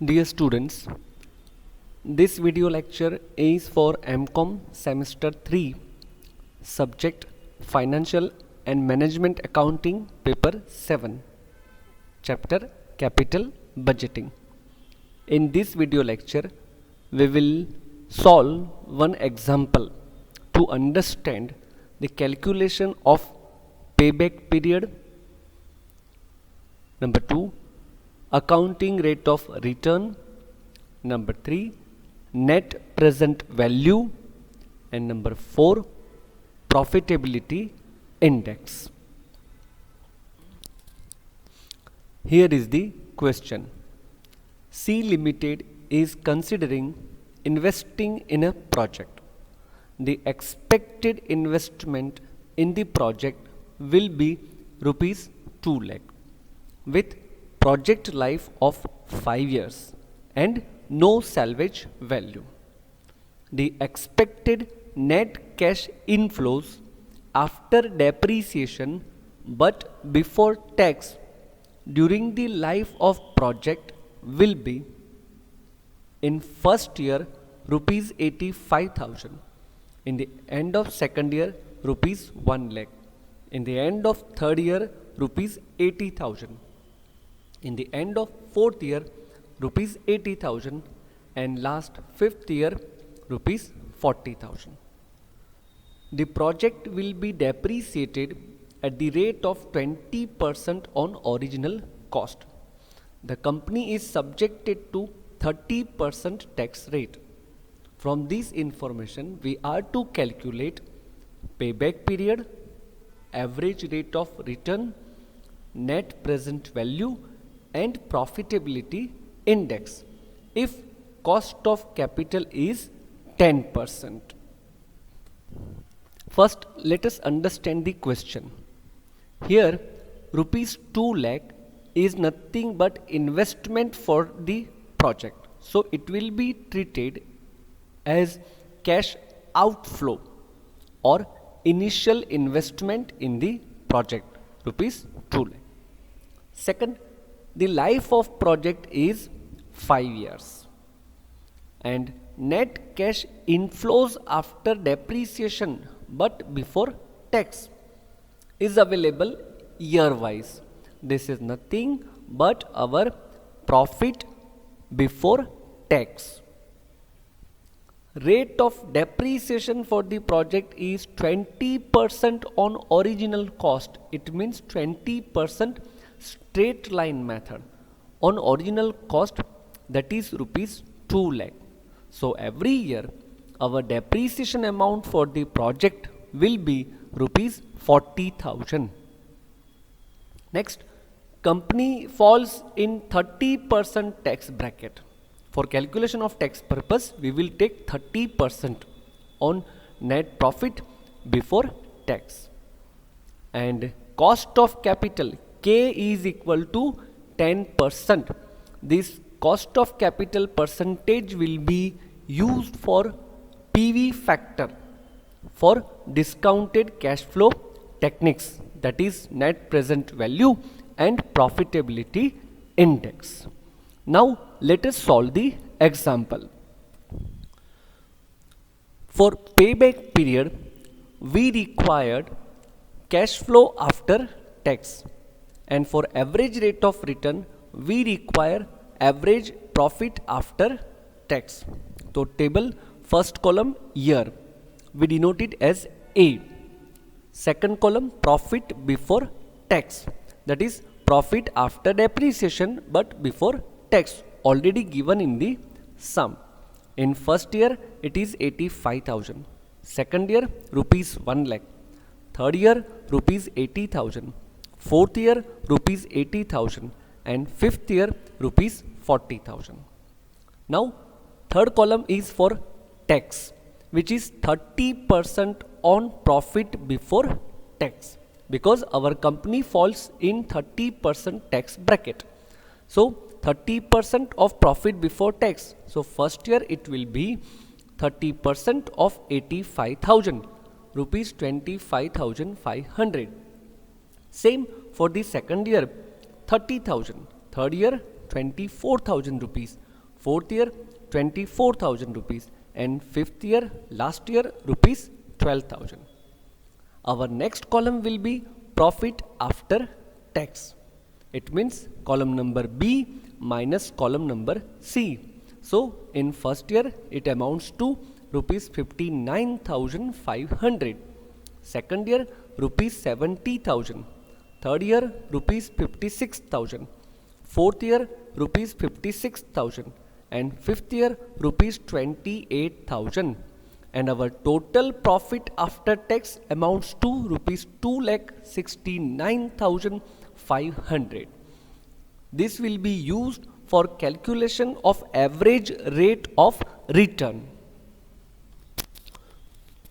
Dear students, this video lecture is for MCOM Semester 3, subject Financial and Management Accounting, Paper 7, Chapter Capital Budgeting. In this video lecture, we will solve one example to understand the calculation of payback period. Number 2, accounting rate of return. Number 3, net present value. And number 4, profitability index. Here is the question. C Limited is considering investing in a project. The expected investment in the project will be rupees 2 lakh with project life of 5 years and no salvage value. The expected net cash inflows after depreciation but before tax during the life of project will be: in first year rupees 85,000, in the end of second year rupees 1 lakh, in the end of third year rupees 80,000, in the end of fourth year rupees 80,000, and last fifth year rupees 40,000. The project will be depreciated at the rate of 20% on original cost. The company is subjected to 30% tax rate. From this information, we are to calculate payback period, average rate of return, net present value, and profitability index if cost of capital is 10%. First, let us understand the question. Here, rupees 2 lakh is nothing but investment for the project. So, it will be treated as cash outflow or initial investment in the project, rupees 2 lakh. Second, the life of project is 5 years and net cash inflows after depreciation but before tax is available year wise. This is nothing but our profit before tax. Rate of depreciation for the project is 20% on original cost. It means 20% straight line method on original cost, that is rupees 2 lakh. So every year our depreciation amount for the project will be rupees 40,000. Next, company falls in 30% tax bracket. For calculation of tax purpose, we will take 30% on net profit before tax. And cost of capital K is equal to 10%. This cost of capital percentage will be used for PV factor for discounted cash flow techniques, that is net present value and profitability index. Now let us solve the example. For payback period, we required cash flow after tax, and for average rate of return we require average profit after tax. So table, first column year, we denote it as A. Second column profit before tax, that is profit after depreciation but before tax, already given in the sum. In first year it is 85,000, second year rupees 1 lakh, third year rupees 80,000, fourth year rupees 80,000, and fifth year rupees 40,000. Now third column is for tax, which is 30% on profit before tax, because our company falls in 30% tax bracket. So 30% of profit before tax. So first year it will be 30% of 85,000, rupees 25,500. Same for the second year, 30,000. Third year 24,000 rupees, fourth year 24,000 rupees, and fifth year last year rupees 12,000. Our next column will be profit after tax. It means column number B minus column number C. So in first year it amounts to rupees 59,500. Second year rupees 70,000. Third year rupees 56,000. Fourth year rupees 56,000, and fifth year rupees 28,000. And our total profit after tax amounts to rupees 2,69,500. This will be used for calculation of average rate of return.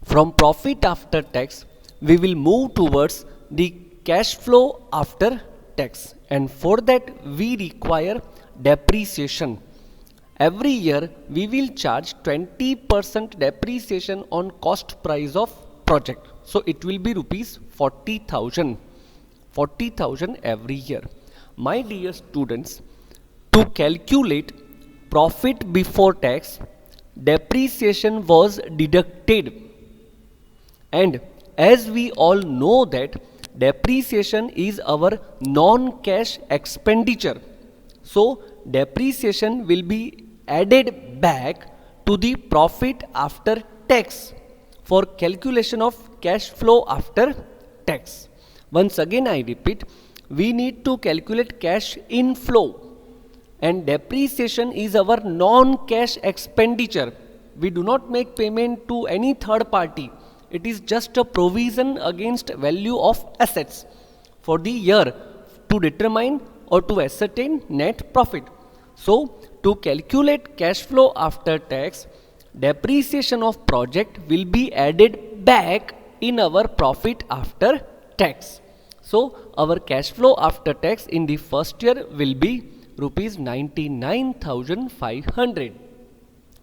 From profit after tax, we will move towards the cash flow after tax, and for that we require depreciation. Every year we will charge 20% depreciation on cost price of project. So it will be rupees 40,000 every year. My dear students, to calculate profit before tax, depreciation was deducted. And as we all know that depreciation is our non-cash expenditure, so depreciation will be added back to the profit after tax for calculation of cash flow after tax. Once again I repeat, we need to calculate cash inflow, and depreciation is our non-cash expenditure. We do not make payment to any third party. It is just a provision against value of assets for the year to determine or to ascertain net profit. So to calculate cash flow after tax, depreciation of project will be added back in our profit after tax. So our cash flow after tax in the first year will be rupees 99,500.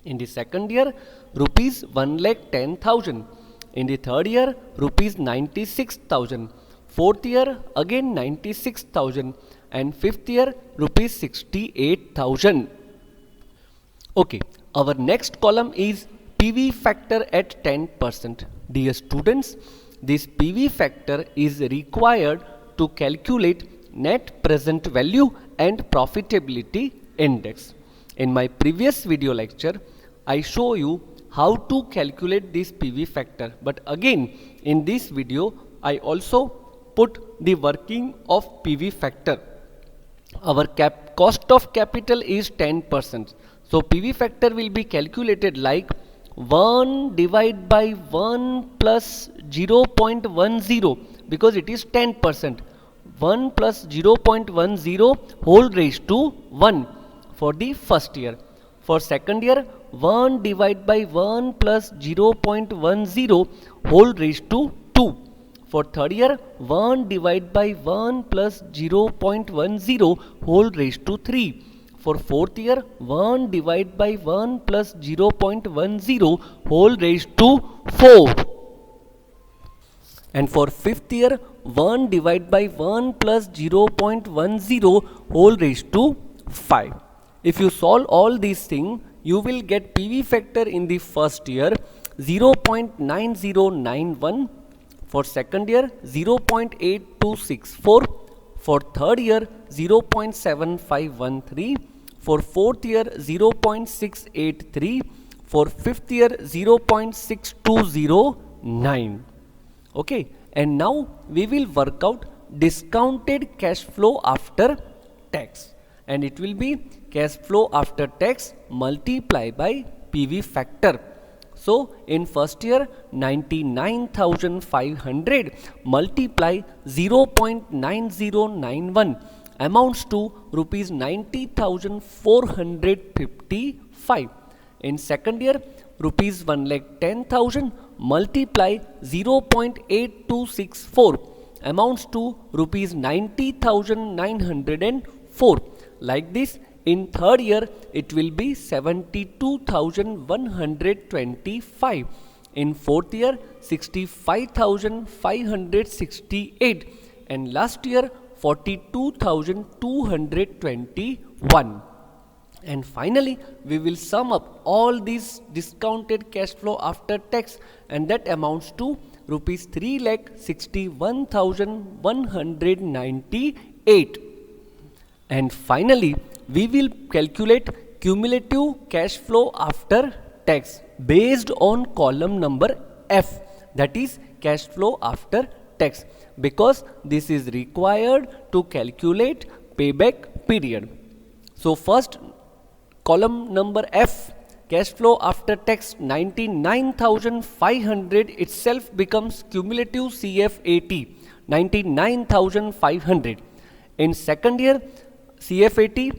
In the second year rupees 1,10,000. In the third year rupees 96,000. Fourth year again 96,000, and fifth year rupees 68,000. Okay, our next column is PV factor at 10%. Dear students, this PV factor is required to calculate net present value and profitability index. In my previous video lecture, I show you how to calculate this PV factor, but again in this video I also put the working of PV factor. Our cost of capital is 10%. So PV factor will be calculated like 1 divided by 1 plus 0.10, because it is 10%. 1 plus 0.10 whole raised to 1 for the first year. For second year 1 divided by 1 plus 0.10 whole raised to 2. For third year 1 divided by 1 plus 0.10 whole raised to 3. For fourth year 1 divided by 1 plus 0.10 whole raised to 4. And for fifth year 1 divided by 1 plus 0.10 whole raised to 5. If you solve all these things, you will get PV factor in the first year 0.9091. For second year 0.8264. For third year 0.7513. For fourth year 0.683. For fifth year 0.6209. Okay, and now we will work out discounted cash flow after tax, and it will be cash flow after tax multiplied by PV factor. So in first year 99,500 multiply 0.9091 amounts to rupees 90,455. In second year rupees 1,10,000 multiply 0.8264 amounts to rupees 90,904. Like this, in third year it will be 72,125. In fourth year 65,568, and last year 42,221. And finally, we will sum up all these discounted cash flow after tax, and that amounts to rupees 3,61,198. And finally, we will calculate cumulative cash flow after tax based on column number F, that is cash flow after tax, because this is required to calculate payback period. So first, column number F, cash flow after tax 99,500 itself becomes cumulative CFAT 99,500. In second year, CFAT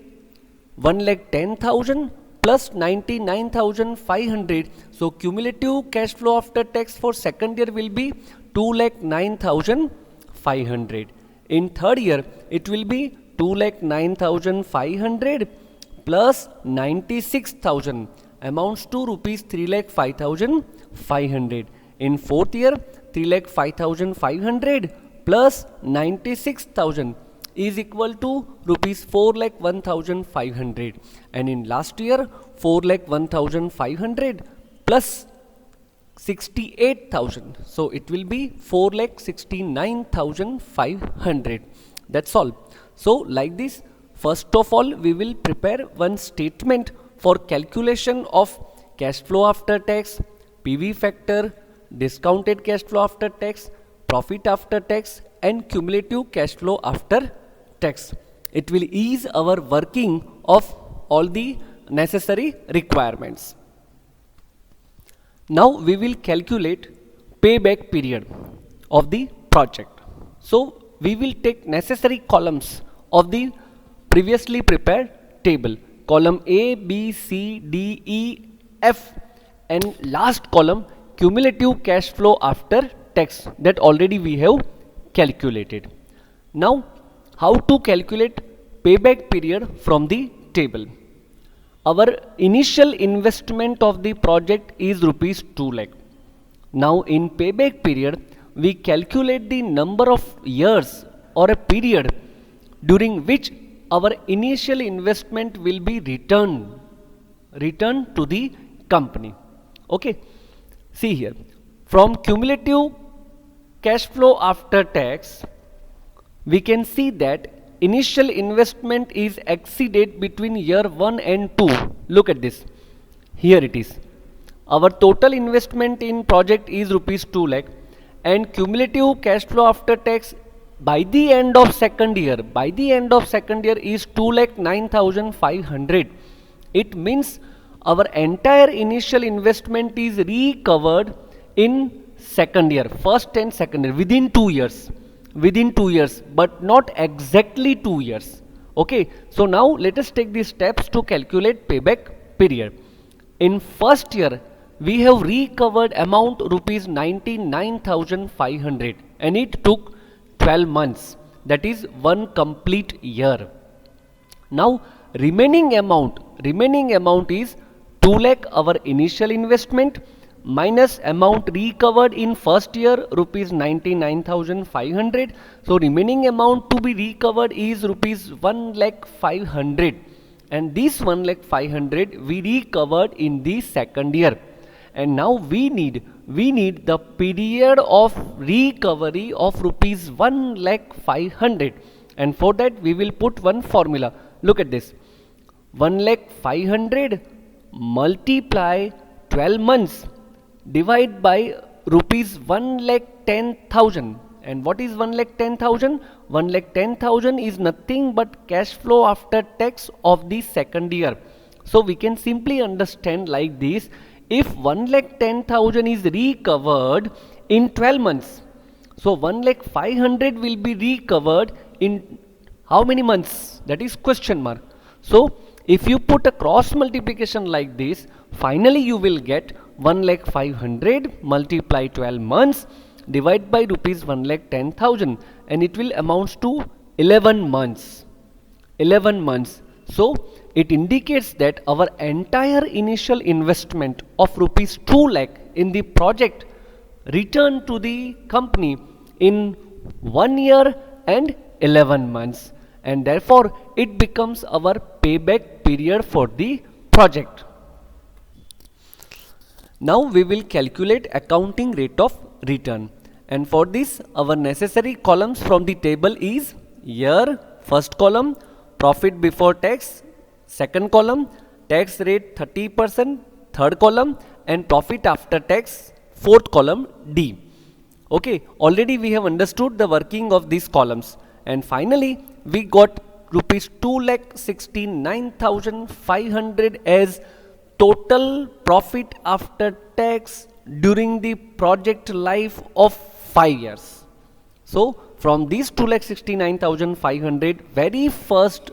1,10,000 plus 99,500. So cumulative cash flow after tax for second year will be 2,09,500. In third year, it will be 2,09,500 plus 96,000 amounts to rupees 3,05,500. In fourth year, 3,05,500 plus 96,000 is equal to rupees 4,01,500. And in last year, 4,01,500 plus 68,000. So it will be 4,69,500. That's all. So like this, first of all, we will prepare one statement for calculation of cash flow after tax, PV factor, discounted cash flow after tax, profit after tax, and cumulative cash flow after tax. It will ease our working of all the necessary requirements. Now we will calculate payback period of the project. So we will take necessary columns of the previously prepared table, column A, B, C, D, E, F, and last column cumulative cash flow after tax that already we have calculated. Now how to calculate payback period from the table? Our initial investment of the project is rupees 2 lakh. Now in payback period, we calculate the number of years or a period during which our initial investment will be returned to the company. Okay, see here, from cumulative cash flow after tax, we can see that initial investment is exceeded between year 1 and 2. Look at this. Here it is. Our total investment in project is rupees 2 lakh, and cumulative cash flow after tax by the end of second year is 2,09,500. It means our entire initial investment is recovered in second year, first and second year, within 2 years, but not exactly 2 years. Okay, so now let us take the steps to calculate payback period. In first year, we have recovered amount rupees 99,500, and it took 12 months, that is 1 complete year. Now remaining amount is 2 lakh our initial investment minus amount recovered in first year rupees 99,500. So remaining amount to be recovered is rupees 1,05,500, and this 1,05,500 we recovered in the second year. And now we need the period of recovery of rupees 1,05,500, and for that we will put one formula. Look at this, 1,05,500 multiply 12 months divide by rupees 1,10,000. And what is 1,10,000? 1,10,000 is nothing but cash flow after tax of the second year. So we can simply understand like this: if 1,10,000 is recovered in 12 months, so 1,05,500 will be recovered in how many months? That is question mark. So if you put a cross multiplication like this, finally you will get 1,05,500 multiply 12 months divide by rupees 1,10,000, and it will amounts to 11 months. 11 months. So it indicates that our entire initial investment of rupees 2 lakh in the project returned to the company in 1 year and 11 months, and therefore it becomes our payback period for the project. Now we will calculate accounting rate of return, and for this our necessary columns from the table is year, first column, profit before tax, second column, tax rate 30%, third column, and profit after tax, fourth column D. Okay, already we have understood the working of these columns, and finally we got rupees 2,69,500 as total profit after tax during the project life of 5 years. So from these 2,69,500, very first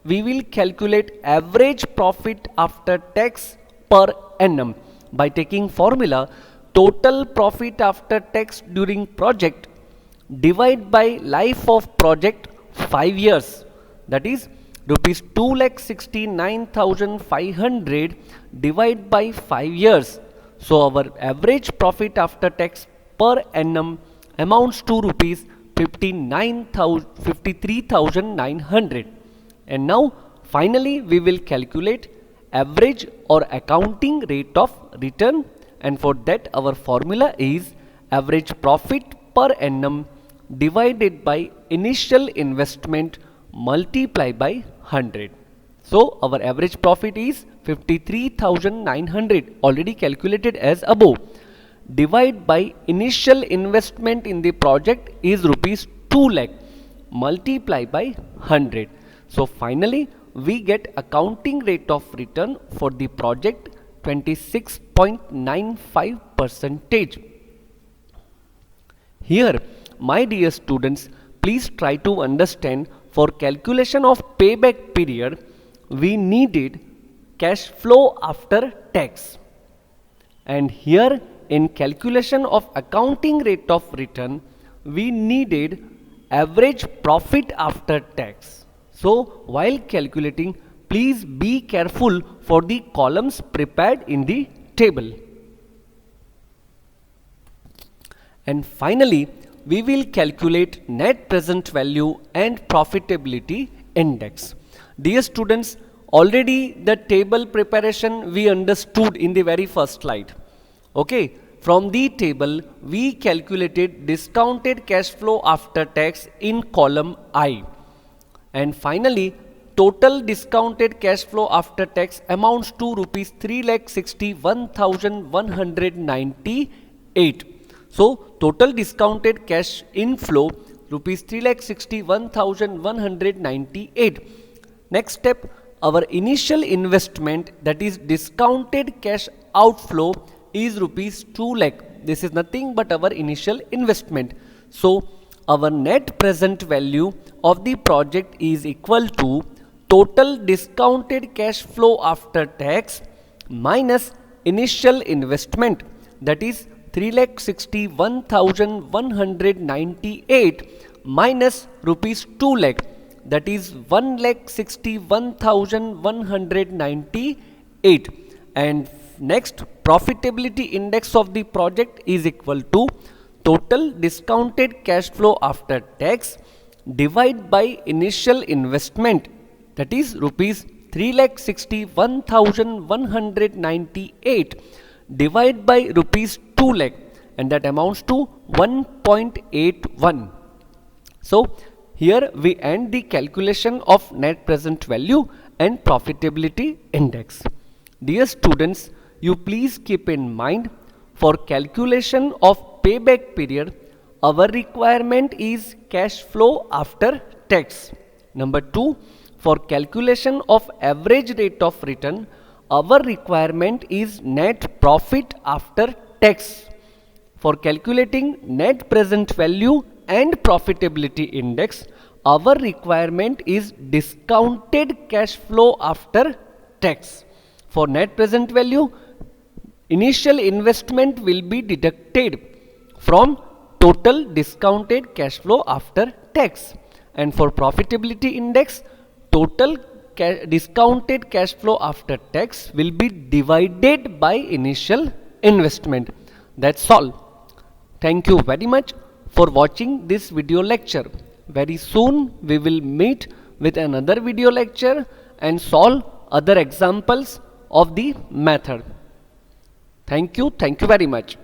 we will calculate average profit after tax per annum by taking formula total profit after tax during project divide by life of project 5 years, that is rupees 2,69,500 divide by 5 years. So our average profit after tax per annum amounts to rupees 53,900. And now finally we will calculate average or accounting rate of return, and for that our formula is average profit per annum divided by initial investment multiplied by 100. So our average profit is 53,900 already calculated as above, divide by initial investment in the project is rupees 2 lakh multiplied by 100. So finally we get accounting rate of return for the project 26.95%. Here, my dear students, please try to understand, for calculation of payback period we needed cash flow after tax, and here in calculation of accounting rate of return we needed average profit after tax. So while calculating, please be careful for the columns prepared in the table. And finally we will calculate net present value and profitability index. Dear students, already the table preparation we understood in the very first slide. Okay, from the table we calculated discounted cash flow after tax in column I, and finally total discounted cash flow after tax amounts to rupees 3,61,198. So total discounted cash inflow rupees 3,61,198. Next step, our initial investment, that is discounted cash outflow, is rupees 2 lakh. This is nothing but our initial investment. So our net present value of the project is equal to total discounted cash flow after tax minus initial investment, that is 3,61,198 minus rupees 2 lakh, that is 1,61,198. And next, profitability index of the project is equal to total discounted cash flow after tax divide by initial investment, that is rupees 3,61,198 divide by rupees 2 lakh, and that amounts to 1.81. So here we end the calculation of net present value and profitability index. Dear students, you please keep in mind, for calculation of payback period our requirement is cash flow after tax. Number 2, for calculation of average rate of return our requirement is net profit after tax. For calculating net present value and profitability index our requirement is discounted cash flow after tax. For net present value, initial investment will be deducted from total discounted cash flow after tax, and for profitability index total discounted cash flow after tax will be divided by initial investment. That's all. Thank you very much for watching this video lecture. Very soon we will meet with another video lecture and solve other examples of the method. Thank you very much.